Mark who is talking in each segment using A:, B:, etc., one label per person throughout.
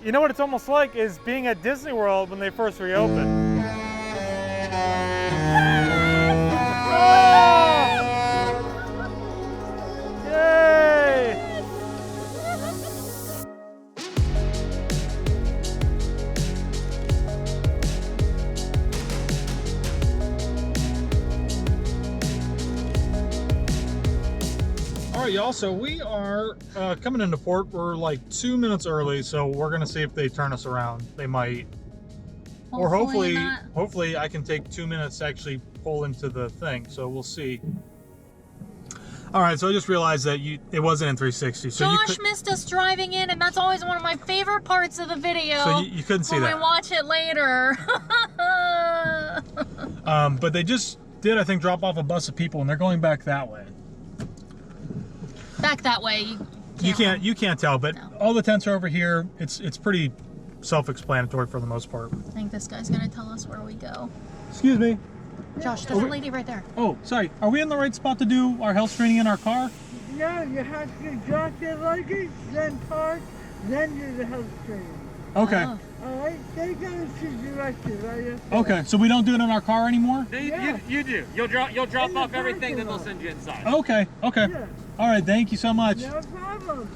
A: You know what it's almost like is being at Disney World when they first reopened. Yay!
B: All right, y'all, so we are coming into port. We're like 2 minutes early, so we're gonna see if they turn us around. They might. Or hopefully I can take 2 minutes to actually pull into the thing, so we'll see. All right, so I just realized that it wasn't in 360. So
C: Josh missed us driving in, and that's always one of my favorite parts of the video.
B: So you couldn't see that.
C: When we watch it later.
B: But they just did, I think, drop off a bus of people, and they're going back that way.
C: Back that way.
B: You can't tell, but no. All the tents are over here. It's pretty self-explanatory for the most part.
C: I think this guy's gonna tell us where we go.
B: Excuse me.
C: Josh, there's a lady right there.
B: Oh, sorry. Are we in the right spot to do our health screening in our car?
D: No, you have to drop your luggage, then park, then do the health screening.
B: Okay.
C: Oh.
D: Alright, they go to directions right after.
B: Okay, so we don't do it in our car anymore?
A: You do. You'll drop off everything, then they'll send you inside.
B: Okay.
D: Yeah.
B: All right, thank you so much.
D: No problem.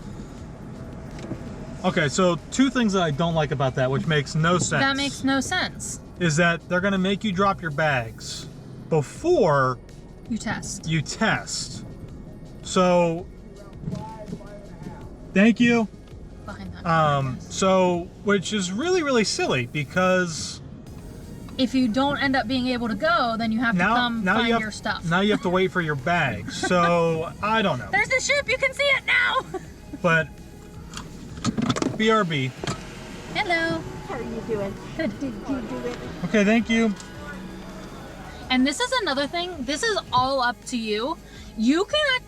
B: Okay, so two things that I don't like about that, which makes no sense.
C: That makes no sense.
B: Is that they're gonna make you drop your bags before
C: you test.
B: So, thank you.
C: Behind that.
B: So, which is really, really silly because
C: if you don't end up being able to go, then you have to come find your stuff.
B: Now you have to wait for your bags. So, I don't know.
C: There's the ship. You can see it now.
B: But, BRB.
C: Hello.
E: How are you doing? Did you do it?
B: Okay, thank you.
C: And this is another thing. This is all up to you. You can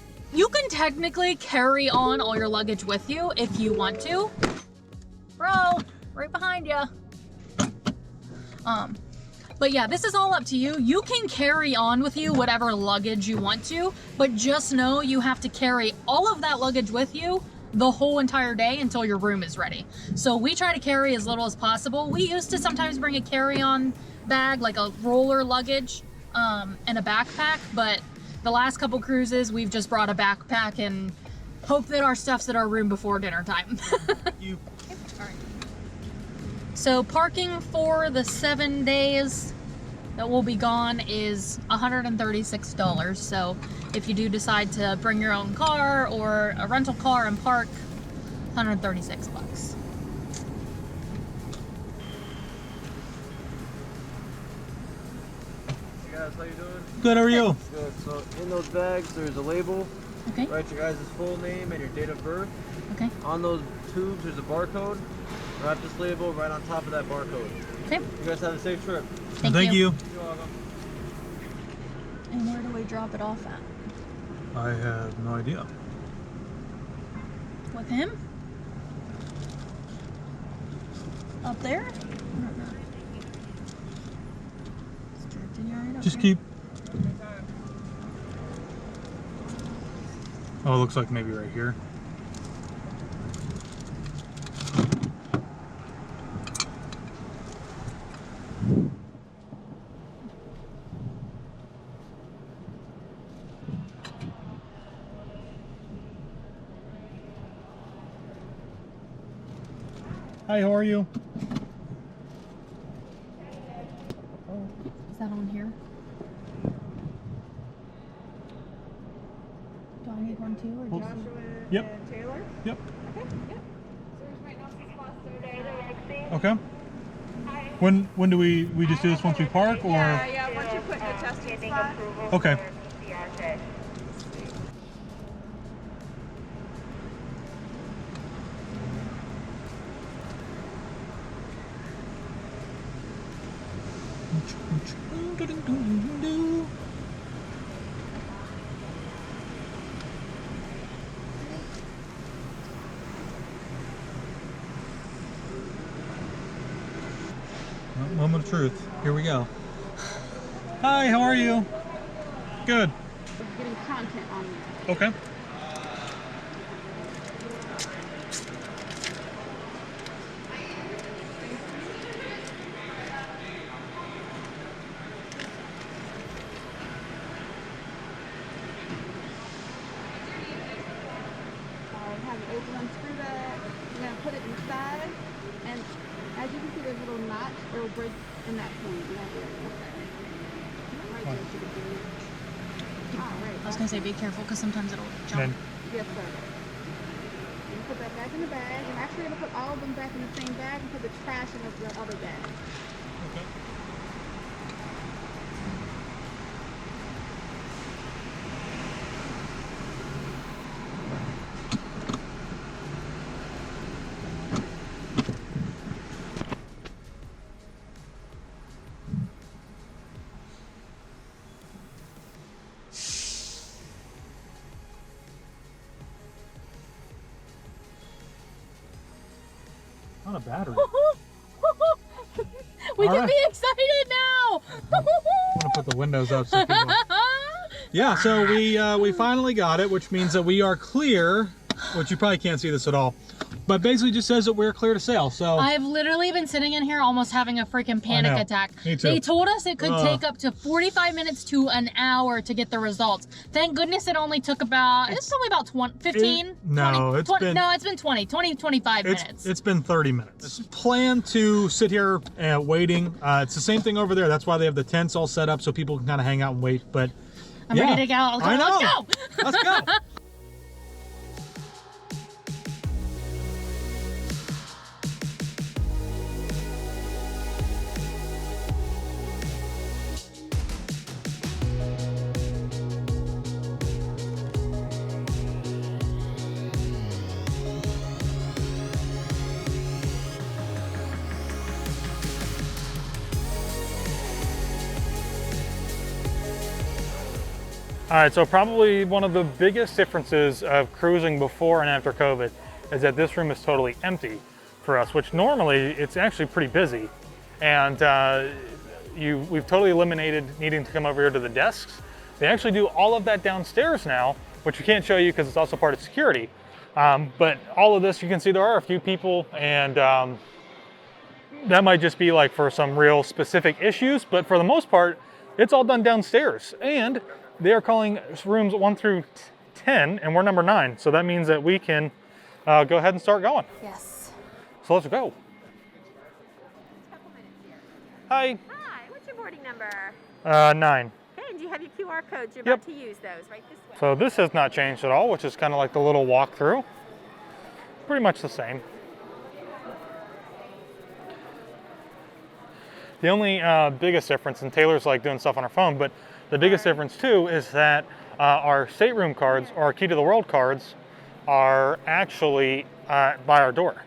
C: technically carry on all your luggage with you if you want to. Bro, right behind you. But yeah, this is all up to you. You can carry on with you whatever luggage you want to, but just know you have to carry all of that luggage with you the whole entire day until your room is ready. So we try to carry as little as possible. We used to sometimes bring a carry-on bag, like a roller luggage, and a backpack, but the last couple cruises, we've just brought a backpack and hope that our stuff's at our room before dinner time. So parking for the 7 days that will be gone is $136. So if you do decide to bring your own car or a rental car and park, 136 bucks.
F: Hey guys, how you doing?
B: Good, how are you?
F: Good. So in those bags, there's a label.
C: Okay.
F: Write your guys' full name and your date of birth.
C: Okay.
F: On those tubes, there's a barcode. Wrap this label right on top of that barcode.
C: Okay.
F: You guys have a safe trip.
C: Thank you.
F: You're welcome.
C: And where do we drop it off at?
B: I have no idea.
C: With him? Up there? I don't know. It's directed you right up
B: Just
C: there.
B: keep. Oh, it looks like maybe right here. Hi, how are you?
C: Is that on here? Do I need one too, or just you?
B: Yep.
D: Taylor?
B: Yep.
E: Okay, yep.
B: Okay. When do we just do this once we park, or?
E: Yeah, once you put in the testing spot.
B: Okay. Moment of truth. Here we go. Hi, how are you? Good.
E: Getting content on there.
B: Okay.
E: As you can see, there's a little notch. It will break in that point. In that area. Right there should be good. All right.
C: I was gonna say be careful because sometimes it'll jump.
B: Then
E: Yes, sir. You put that back in the bag, and actually, you're gonna put all of them back in the same bag and put the trash in the other bag.
B: okay. Not a battery.
C: We
B: All
C: can
B: right.
C: be excited now.
B: I'm gonna put the windows up so people. Yeah, so we finally got it, which means that we are clear. Which you probably can't see this at all, but basically just says that we're clear to sail. So
C: I've literally been sitting in here almost having a freaking panic
B: know.
C: attack.
B: Me too.
C: They told us it could
B: Ugh.
C: take up to 45 minutes to an hour to get the results. Thank goodness it only took about, it's probably about 15,
B: no,
C: 20,
B: it's
C: 20,
B: been-
C: no, it's been 25 minutes.
B: it's been 30 minutes. Plan to sit here waiting. It's the same thing over there. That's why they have the tents all set up so people can kind of hang out and wait. But
C: I'm
B: yeah,
C: ready to go.
B: I know.
C: Let's go.
B: Let's go.
A: All right, so probably one of the biggest differences of cruising before and after COVID is that this room is totally empty for us, which normally it's actually pretty busy. And we've totally eliminated needing to come over here to the desks. They actually do all of that downstairs now, which we can't show you because it's also part of security. But all of this, you can see there are a few people, and that might just be like for some real specific issues, but for the most part, it's all done downstairs. And they are calling rooms 1 through 10, and we're number 9. So that means that we can go ahead and start going.
C: Yes.
A: So let's go. Hi.
G: Hi, what's your boarding number?
A: 9.
G: Okay, and do you have your QR codes? You're
A: Yep.
G: about to use those right this way.
A: So this has not changed at all, which is kind of like the little walkthrough. Pretty much the same. The only biggest difference, and Taylor's like doing stuff on her phone, but the biggest difference too is that our stateroom cards, or our key to the world cards, are actually by our door.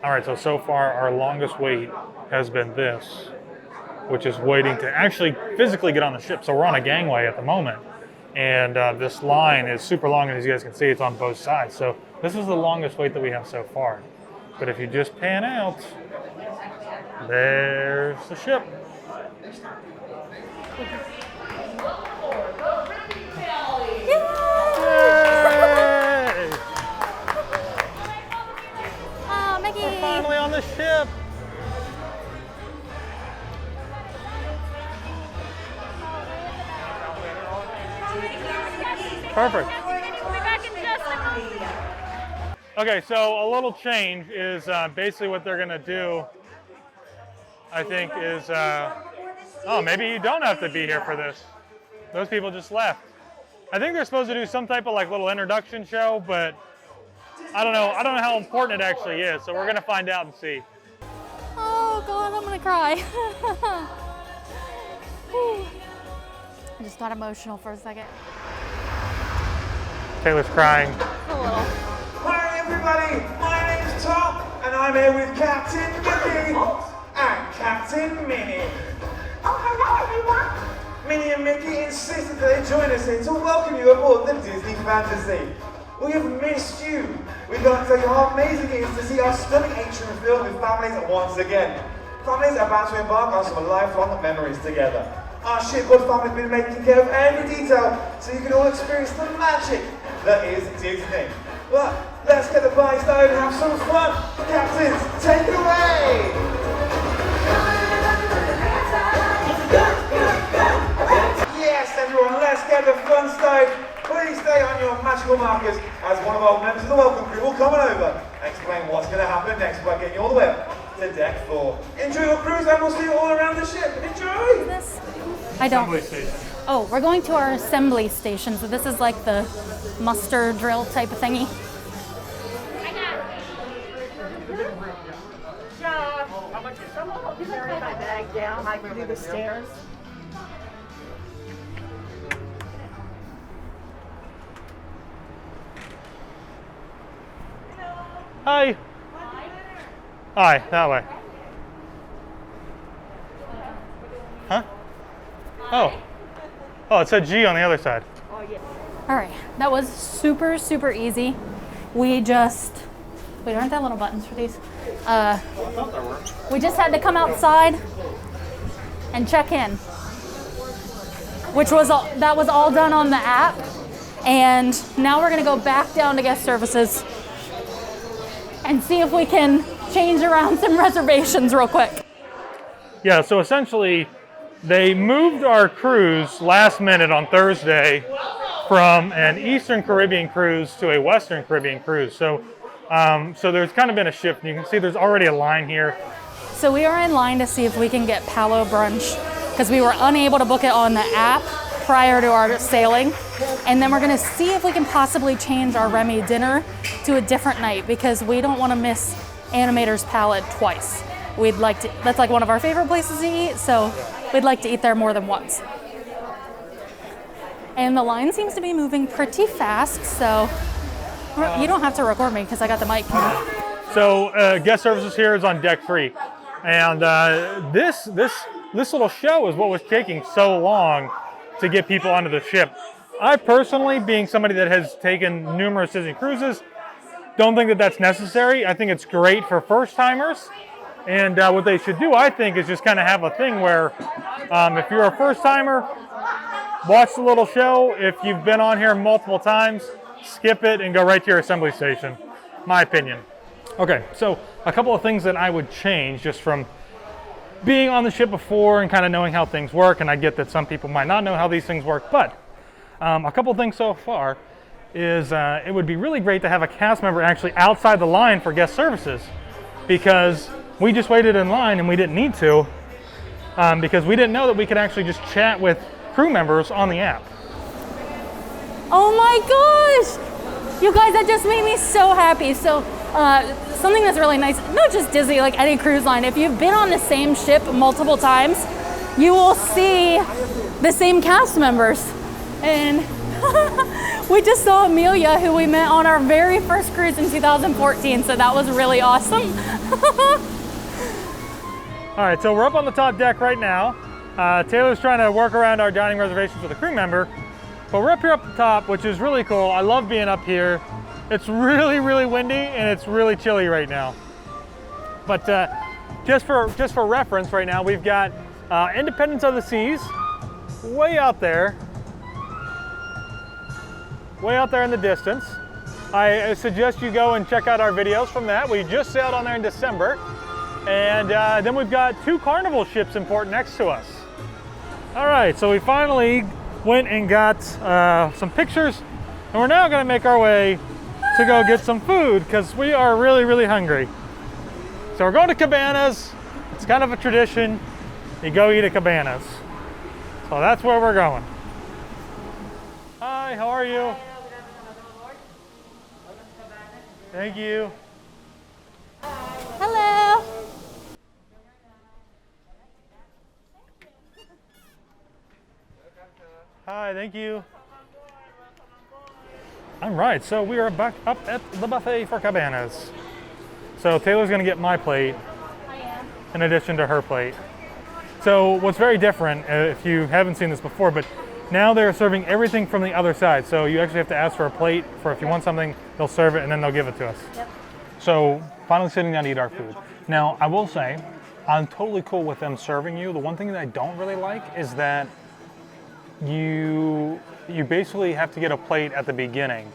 A: All right, so far our longest wait has been this, which is waiting to actually physically get on the ship. So we're on a gangway at the moment, and this line is super long, and as you guys can see, it's on both sides. So this is the longest wait that we have so far. But if you just pan out, there's the ship. Yay!
C: Oh, Mickey.
A: We're finally on the ship. Perfect. Okay, so a little change is basically what they're gonna do, I think, is, oh, maybe you don't have to be here for this. Those people just left. I think they're supposed to do some type of like little introduction show, but I don't know how important it actually is, so we're gonna find out and see.
C: Oh God, I'm gonna cry. Whew. I just got emotional for a second.
A: Taylor's crying.
C: A little.
H: Hi everybody, my name's Tom and I'm here with Captain Mickey and Captain Minnie.
I: Oh, hello everyone.
H: Minnie and Mickey insisted that they join us here to welcome you aboard the Disney Fantasy. We have missed you. We'd like to tell you how amazing it is to see our stunning atrium filled with families once again. Families are about to embark on some lifelong memories together. Our shipboard family's been making care of every detail so you can all experience the magic that is Disney. But let's get the party started and have some fun. Captains, take it away! Yes, everyone, let's get the fun started. Please stay on your magical markers as one of our members of the welcome crew will come on over and explain what's going to happen next by getting you all the way up to deck 4. Enjoy your cruise and we'll see you all around the ship. Enjoy!
J: This? I don't.
A: Assembly station.
J: Oh, we're going to our assembly station. So this is like the muster drill type of thingy.
D: Carry my bag down. I can do the stairs.
A: Hi. Hi, that way. Huh? Oh. Oh, it said G on the other side.
J: All right, that was super, super easy. We just, wait, aren't there little buttons for these? We just had to come outside and check in, which was that was all done on the app. And now we're gonna go back down to guest services and see if we can change around some reservations real quick.
A: Yeah, so essentially they moved our cruise last minute on Thursday from an Eastern Caribbean cruise to a Western Caribbean cruise. So there's kind of been a shift. You can see there's already a line here.
J: So we are in line to see if we can get Palo brunch because we were unable to book it on the app prior to our sailing. And then we're gonna see if we can possibly change our Remy dinner to a different night because we don't wanna miss Animator's Palette twice. We'd like to, that's like one of our favorite places to eat, so we'd like to eat there more than once. And the line seems to be moving pretty fast, so you don't have to record me because I got the mic.
A: So guest services here is on deck 3. And this little show is what was taking so long to get people onto the ship. I personally, being somebody that has taken numerous Disney cruises, don't think that that's necessary. I think it's great for first timers. And what they should do, I think, is just kind of have a thing where if you're a first timer, watch the little show. If you've been on here multiple times, skip it and go right to your assembly station. My opinion. Okay, so a couple of things that I would change just from being on the ship before and kind of knowing how things work. And I get that some people might not know how these things work, but a couple of things so far is it would be really great to have a cast member actually outside the line for guest services, because we just waited in line and we didn't need to because we didn't know that we could actually just chat with crew members on the app.
J: Oh my gosh! You guys, that just made me so happy. So something that's really nice, not just Disney, like any cruise line, if you've been on the same ship multiple times, you will see the same cast members. And we just saw Amelia, who we met on our very first cruise in 2014, so that was really awesome.
A: All right, so we're up on the top deck right now. Taylor's trying to work around our dining reservations with a crew member, but we're up here up the top, which is really cool. I love being up here. It's really, really windy and it's really chilly right now. But just for reference right now, we've got Independence of the Seas way out there in the distance. I suggest you go and check out our videos from that. We just sailed on there in December. And then we've got 2 Carnival ships in port next to us. All right, so we finally went and got some pictures, and we're now gonna make our way to go get some food because we are really, really hungry. So we're going to Cabanas. It's kind of a tradition. You go eat at Cabanas. So that's where we're going. Hi, how are you? Thank you.
J: Hello.
A: Hi, thank you. All right, so we are back up at the buffet for Cabanas. So Taylor's gonna get my plate in addition to her plate. So what's very different, if you haven't seen this before, but now they're serving everything from the other side. So you actually have to ask for a plate for if you want something, they'll serve it and then they'll give it to us.
J: Yep.
A: So finally sitting down to eat our food. Now I will say, I'm totally cool with them serving you. The one thing that I don't really like is that you basically have to get a plate at the beginning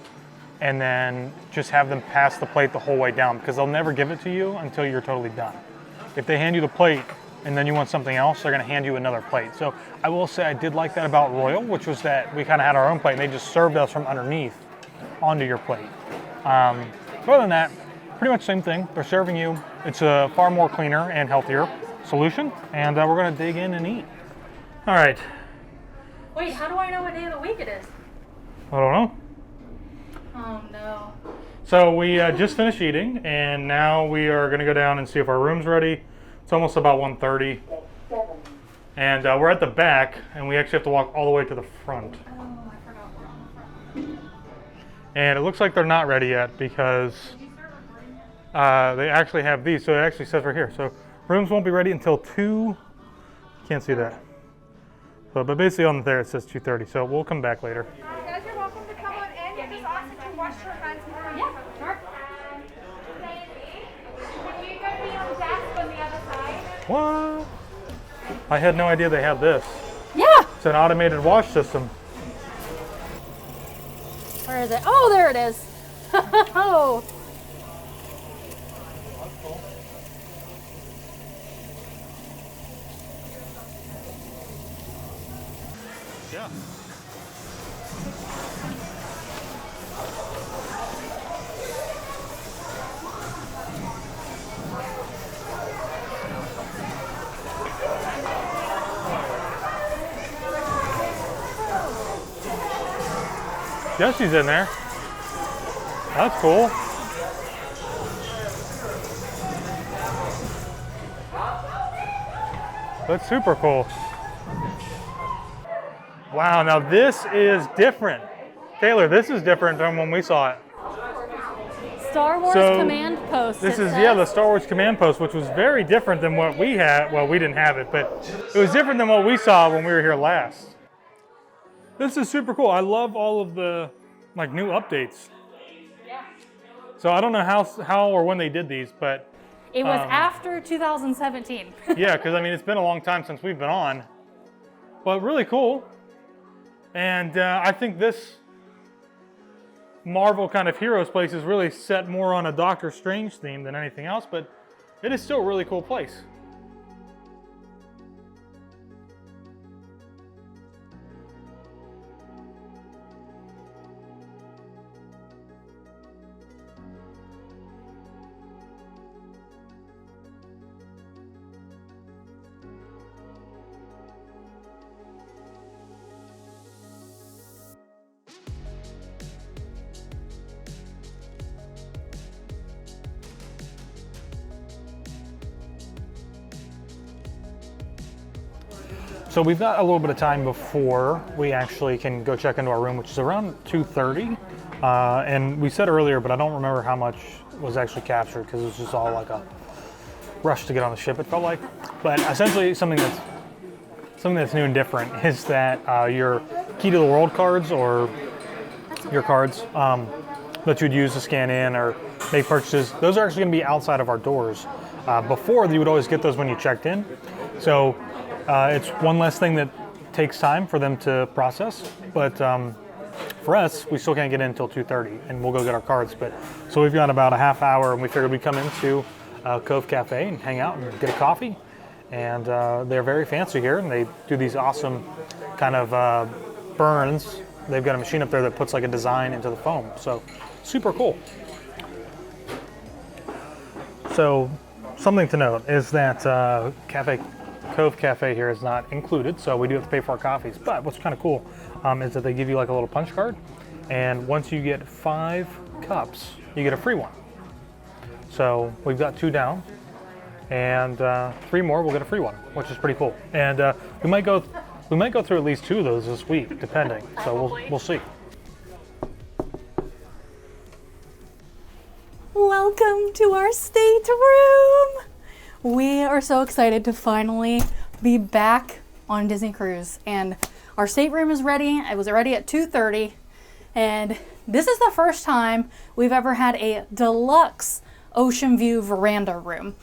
A: and then just have them pass the plate the whole way down because they'll never give it to you until you're totally done. If they hand you the plate and then you want something else, they're gonna hand you another plate. So I will say I did like that about Royal, which was that we kind of had our own plate and they just served us from underneath onto your plate. Other than that, pretty much the same thing. They're serving you. It's a far more cleaner and healthier solution, and we're gonna dig in and eat. All right.
J: Wait, how do I know what day of the week it is?
A: I don't know.
J: Oh no.
A: So we just finished eating, and now we are gonna go down and see if our room's ready. It's almost about 1:30, and we're at the back, and we actually have to walk all the way to the front.
J: Oh, I forgot we're on the front.
A: And it looks like they're not ready yet because they actually have these. So it actually says right here. So rooms won't be ready until 2. Can't see that. But basically on there it says 2:30. So we'll come back later.
G: Guys, you're welcome to come on in. You just ask to wash your hands before you come.
J: Sure.
G: Can you go be on desk on the other side?
A: What? I had no idea they had this.
J: Yeah.
A: It's an automated wash system.
J: Where is it? Oh, there it is. Oh.
A: Yeah. Jesse's in there. That's cool. That's super cool. Wow, now this is different. Taylor, this is different than when we saw it.
J: Star Wars
A: So,
J: Command Post.
A: This
J: it
A: is,
J: says.
A: yeah, the Star Wars Command Post, which was very different than what we had. Well, we didn't have it, but it was different than what we saw when we were here last. This is super cool. I love all of the like new updates. So I don't know how or when they did these, but
J: It was after 2017.
A: yeah, because I mean it's been a long time since we've been on, but really cool. And I think this Marvel kind of Heroes place is really set more on a Doctor Strange theme than anything else, but it is still a really cool place. So we've got a little bit of time before we actually can go check into our room, which is around 2:30. And we said earlier, but I don't remember how much was actually captured because it was just all like a rush to get on the ship, it felt like. But essentially something that's new and different is that your key to the world cards or your cards that you'd use to scan in or make purchases, those are actually going to be outside of our doors. Before, you would always get those when you checked in. So it's one less thing that takes time for them to process, but for us, we still can't get in until 2:30, and we'll go get our cards. But so we've got about a half hour, and we figured we'd come into Cove Cafe and hang out and get a coffee. And they're very fancy here, and they do these awesome kind of burns. They've got a machine up there that puts like a design into the foam, so super cool. So something to note is that Cove Cafe here is not included, so we do have to pay for our coffees. But what's kind of cool is that they give you like a little punch card, and once you get 5 cups, you get a free one. So we've got 2 down, and 3 more, we'll get a free one, which is pretty cool. And we might go through at least 2 of those this week, depending. So we'll see.
J: Welcome to our stateroom. We are so excited to finally be back on Disney Cruise, and our stateroom is ready. It was ready at 2:30, and this is the first time we've ever had a deluxe ocean view veranda room.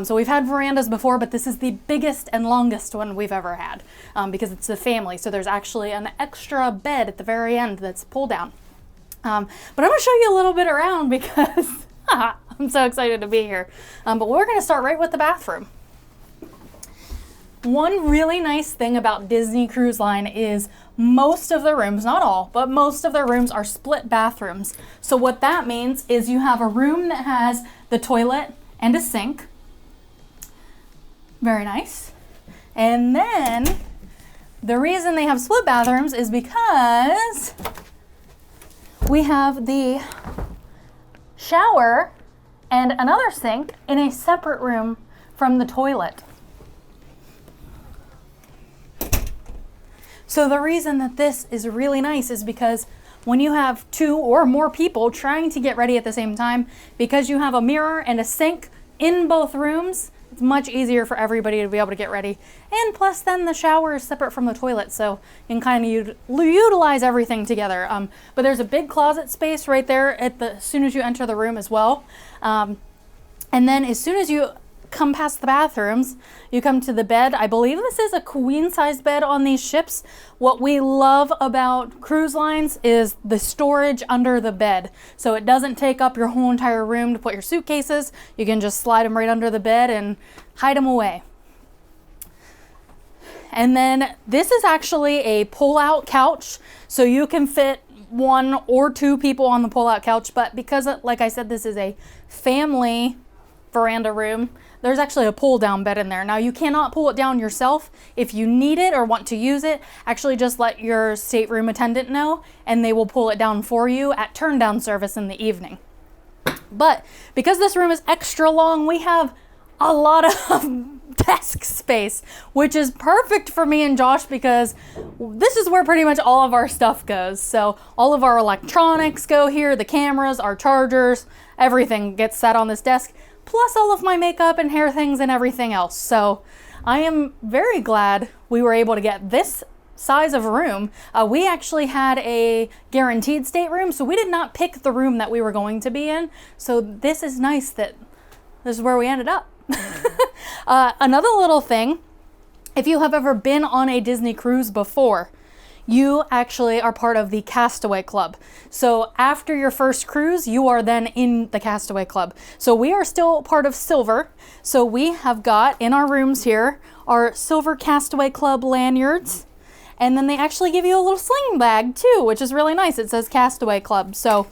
J: So we've had verandas before, but this is the biggest and longest one we've ever had because it's a family. So there's actually an extra bed at the very end that's pull down. But I'm gonna show you a little bit around because I'm so excited to be here. But we're gonna start right with the bathroom. One really nice thing about Disney Cruise Line is most of the rooms, not all, but most of their rooms are split bathrooms. So what that means is you have a room that has the toilet and a sink. Very nice. And then the reason they have split bathrooms is because we have the shower and another sink in a separate room from the toilet. So the reason that this is really nice is because when you have 2 or more people trying to get ready at the same time, because you have a mirror and a sink in both rooms, it's much easier for everybody to be able to get ready. And plus then the shower is separate from the toilet, so you can kind of utilize everything together. But there's a big closet space right there as soon as you enter the room as well. And then as soon as you come past the bathrooms, you come to the bed. I believe this is a queen-size bed on these ships. What we love about cruise lines is the storage under the bed. So it doesn't take up your whole entire room to put your suitcases. You can just slide them right under the bed and hide them away. And then this is actually a pull-out couch. So you can fit 1 or 2 people on the pull-out couch. But because, like I said, this is a family veranda room, there's actually a pull down bed in there. Now you cannot pull it down yourself. If you need it or want to use it, actually just let your stateroom attendant know and they will pull it down for you at turn down service in the evening. But because this room is extra long, we have a lot of desk space, which is perfect for me and Josh because this is where pretty much all of our stuff goes. So all of our electronics go here, the cameras, our chargers, everything gets set on this desk, plus all of my makeup and hair things and everything else. So I am very glad we were able to get this size of room. We actually had a guaranteed stateroom, so we did not pick the room that we were going to be in. So this is nice that this is where we ended up. Another little thing, if you have ever been on a Disney cruise before, you actually are part of the Castaway Club. So after your first cruise, you are then in the Castaway Club. So we are still part of Silver. So we have got in our rooms here our Silver Castaway Club lanyards. And then they actually give you a little sling bag too, which is really nice. It says Castaway Club. So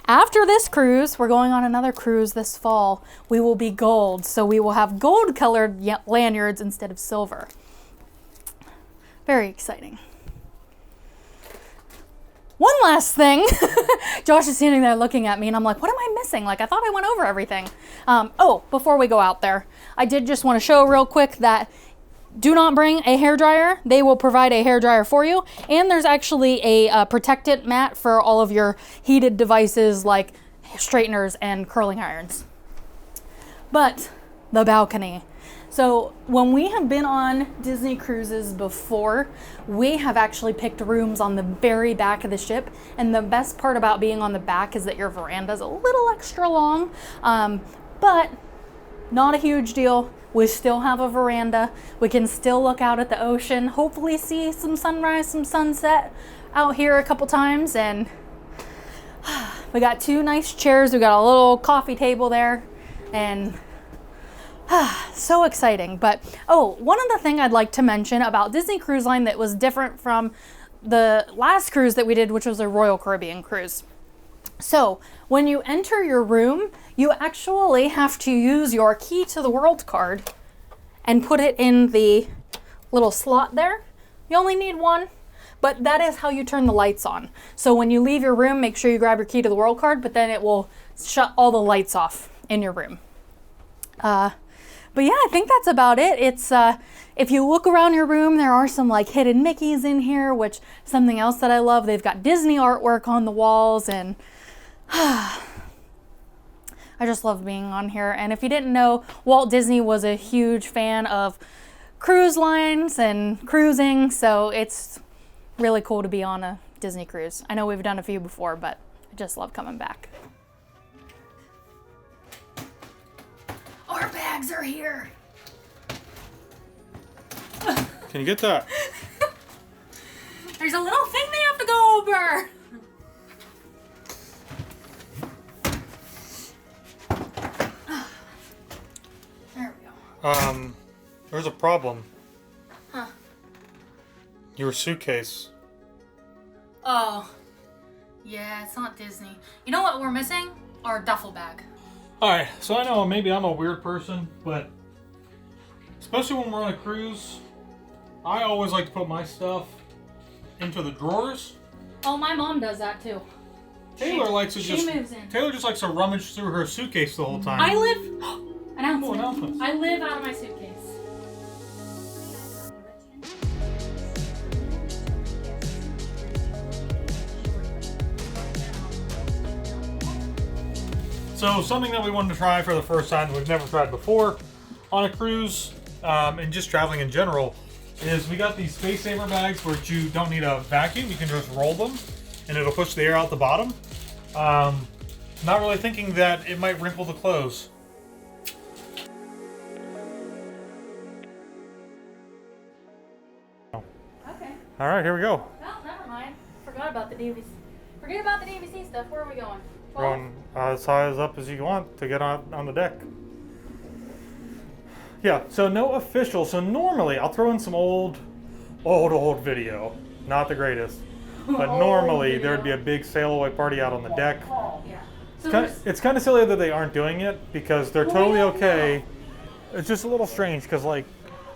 J: after this cruise, we're going on another cruise this fall. We will be gold. So we will have gold colored lanyards instead of silver. Very exciting. One last thing, Josh is standing there looking at me and I'm like, what am I missing? Like, I thought I went over everything. Oh, before we go out there, I did just want to show real quick that do not bring a hairdryer. They will provide a hairdryer for you. And there's actually a protectant mat for all of your heated devices like straighteners and curling irons. But the balcony. So when we have been on Disney cruises before, we have actually picked rooms on the very back of the ship. And the best part about being on the back is that your veranda is a little extra long, but not a huge deal. We still have a veranda. We can still look out at the ocean, hopefully see some sunrise, some sunset out here a couple times. And we got 2 nice chairs. We got a little coffee table there and so exciting. But one other thing I'd like to mention about Disney Cruise Line that was different from the last cruise that we did, which was a Royal Caribbean cruise. So when you enter your room, you actually have to use your key to the world card and put it in the little slot there. You only need 1, but that is how you turn the lights on. So when you leave your room, make sure you grab your key to the world card, but then it will shut all the lights off in your room. But yeah, I think that's about it. It's if you look around your room, there are some like hidden Mickeys in here, which something else that I love. They've got Disney artwork on the walls, and I just love being on here. And if you didn't know, Walt Disney was a huge fan of cruise lines and cruising, so it's really cool to be on a Disney cruise. I know we've done a few before, but I just love coming back. Our bags are here.
B: Can you get that?
J: There's a little thing they have to go over. There we go.
B: There's a problem.
J: Huh.
B: Your suitcase.
J: Oh. Yeah, it's not Disney. You know what we're missing? Our duffel bag.
B: All right, so I know maybe I'm a weird person, but especially when we're on a cruise, I always like to put my stuff into the drawers.
J: Oh, my mom does that too.
B: Taylor likes to
J: She moves in.
B: Taylor just likes to rummage through her suitcase the whole time.
J: I live. Announcement.
B: Announcements.
J: I live out of my suitcase.
B: So something that we wanted to try for the first time we've never tried before on a cruise and just traveling in general is we got these space saver bags where you don't need a vacuum. You can just roll them and it'll push the air out the bottom. Not really thinking that it might wrinkle the clothes.
J: Okay.
B: All right, here we go.
J: Oh, never mind. Forgot about the DVC. Forget about the DVC stuff. Where are we going? 12?
B: Going as high as up as you want to get on the deck. Yeah, so no official. So normally I'll throw in some old video. Not the greatest. But normally there would be a big sail away party out on the deck.
J: Yeah. So
B: It's kind of silly that they aren't doing it because they're totally okay. It's just a little strange because like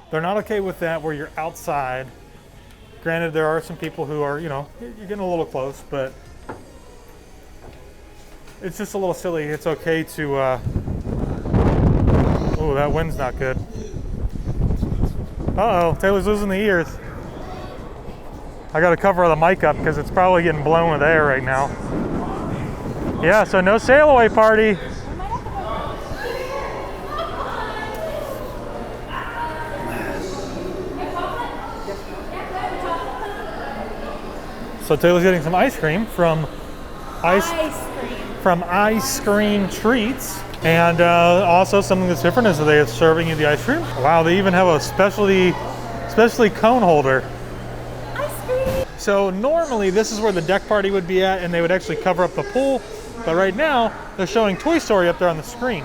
B: they're not okay with that where you're outside. Granted, there are some people who are, you know, you're getting a little close, but it's just a little silly. It's okay to, oh, that wind's not good. Uh-oh, Taylor's losing the ears. I gotta cover the mic up because it's probably getting blown with air right now. Yeah, so no sail away party. So Taylor's getting some ice cream from Ice Cream Treats. And also something that's different is that they're serving you the ice cream. Wow, they even have a specialty cone holder.
J: ice cream.
B: So normally this is where the deck party would be at and they would actually cover up the pool. But right now they're showing Toy Story up there on the screen.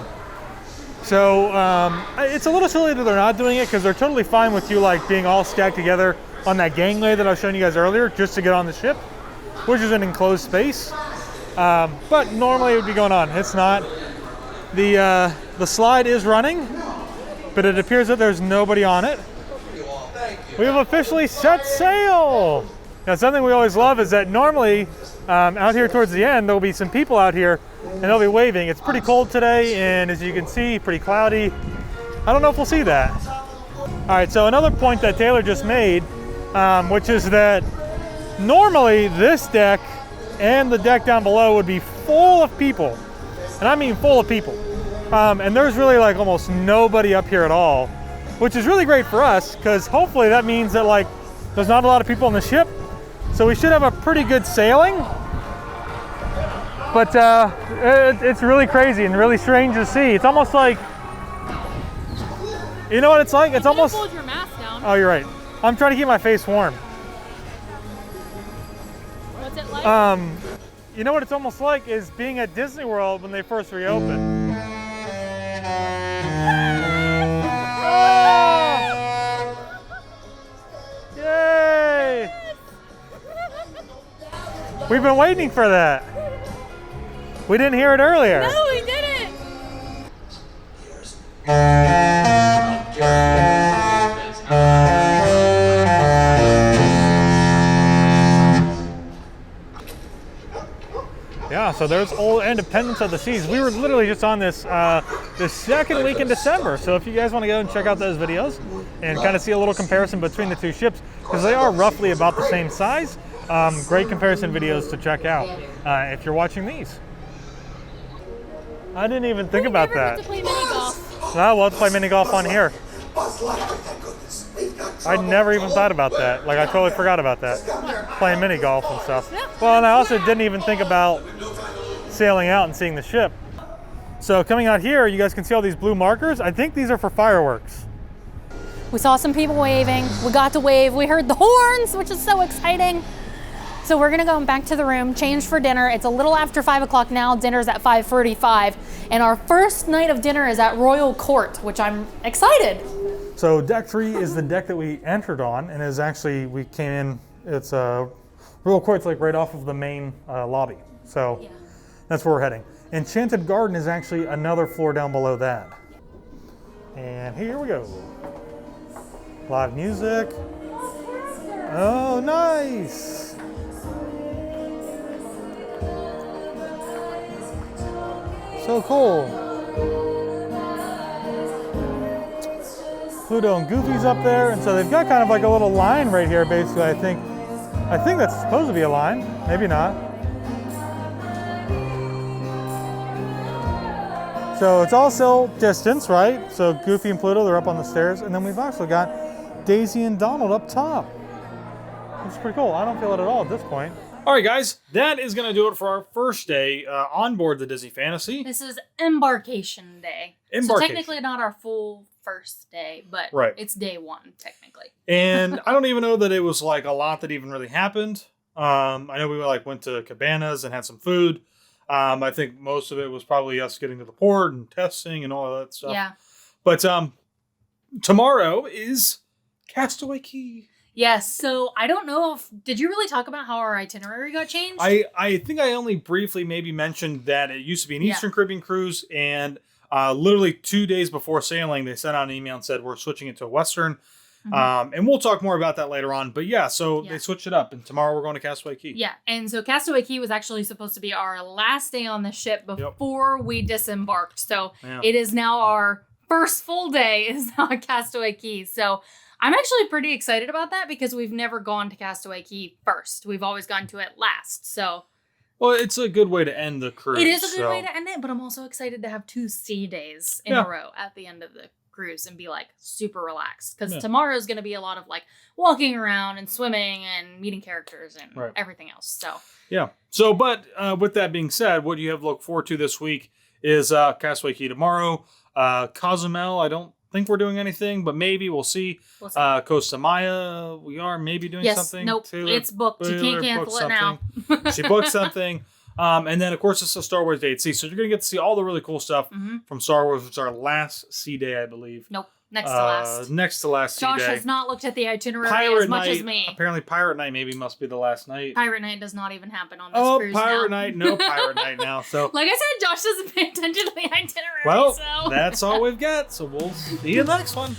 B: So it's a little silly that they're not doing it because they're totally fine with you like being all stacked together on that gangway that I was showing you guys earlier just to get on the ship, which is an enclosed space. But normally it would be going on. It's not. The slide is running, but it appears that there's nobody on it. We have officially set sail. Now something we always love is that normally out here towards the end there'll be some people out here and they'll be waving. It's pretty cold today and as you can see, pretty cloudy. I don't know if we'll see that. All right, so another point that Taylor just made, which is that normally this deck and the deck down below would be full of people. And I mean full of people. And there's really like almost nobody up here at all, which is really great for us because hopefully that means that like there's not a lot of people on the ship. So we should have a pretty good sailing. But it's really crazy and really strange to see. It's almost like, you know what it's like? It's almost.
J: Hold your mask down.
B: Oh, you're right. I'm trying to keep my face warm.
J: What's it like?
B: You know what it's almost like is being at Disney World when they first reopened. Oh! Yay! We've been waiting for that. We didn't hear it earlier.
J: No, we didn't.
B: Yeah, so there's old Independence of the Seas. We were literally just on this the second week in December. So if you guys want to go and check out those videos and kind of see a little comparison between the two ships, because they are roughly about the same size, great comparison videos to check out if you're watching these. I didn't even think about that.
J: To play mini golf.
B: No, we'll have to play mini golf on here. I never even thought about that. Like I totally forgot about that. Playing mini golf and stuff. Well, and I also didn't even think about sailing out and seeing the ship. So coming out here, you guys can see all these blue markers. I think these are for fireworks.
J: We saw some people waving. We got to wave. We heard the horns, which is so exciting. So we're gonna go back to the room, change for dinner. It's a little after 5 o'clock now. Dinner's at 5:35. And our first night of dinner is at Royal Court, which I'm excited.
B: So deck 3 is the deck that we entered on, and is actually, we came in, it's Royal Court's like right off of the main lobby. So that's where we're heading.
A: Enchanted Garden is actually another floor down below that. And here we go. Live music. Oh, nice. So cool. Pluto and Goofy's up there, and so they've got kind of like a little line right here, basically. I think that's supposed to be a line, maybe not. So it's all still distance, right? So Goofy and Pluto, they're up on the stairs, and then we've also got Daisy and Donald up top. It's pretty cool. I don't feel it at all at this point. All right, guys, that is going to do it for our first day on board the Disney Fantasy.
J: This is Embarkation Day. So technically not our full first day, but it's day one, technically.
A: And I don't even know that it was like a lot that even really happened. I know we went to Cabanas and had some food. I think most of it was probably us getting to the port and testing and all of that stuff.
J: Yeah.
A: But tomorrow is Castaway Key.
J: Yes, so I don't know did you really talk about how our itinerary got changed?
A: I think I only briefly maybe mentioned that it used to be an Eastern Caribbean cruise, and literally 2 days before sailing, they sent out an email and said, we're switching it to a Western. And we'll talk more about that later on. But they switched it up, and tomorrow we're going to Castaway Key.
J: Yeah, and so Castaway Key was actually supposed to be our last day on the ship before we disembarked. So it is now our first full day is now at Castaway Key. So I'm actually pretty excited about that because we've never gone to Castaway Key first. We've always gone to it last. So,
A: well, it's a good way to end the cruise.
J: It is a good way to end it, but I'm also excited to have 2 sea days in a row at the end of the cruise and be super relaxed. Because tomorrow's going to be a lot of walking around and swimming and meeting characters and everything else. So,
A: yeah. So, but with that being said, what you have to look forward to this week is Castaway Key tomorrow. Cozumel, I don't think we're doing anything, but maybe we'll see. Costa Maya, we are maybe doing something.
J: Nope, it's booked. You can't cancel it now.
A: She booked something. And then, of course, it's a Star Wars Day at Sea. So you're going to get to see all the really cool stuff from Star Wars, which is our last sea day, I believe.
J: Nope, next to last.
A: Next to last sea day.
J: Josh has not looked at the itinerary as much as me.
A: Apparently, Pirate Night maybe must be the last night.
J: Pirate Night does not even happen on this cruise
A: Pirate Night. No Pirate Night now. So,
J: like I said, Josh doesn't pay attention to the itinerary.
A: Well, that's all we've got. So we'll see you in the next one.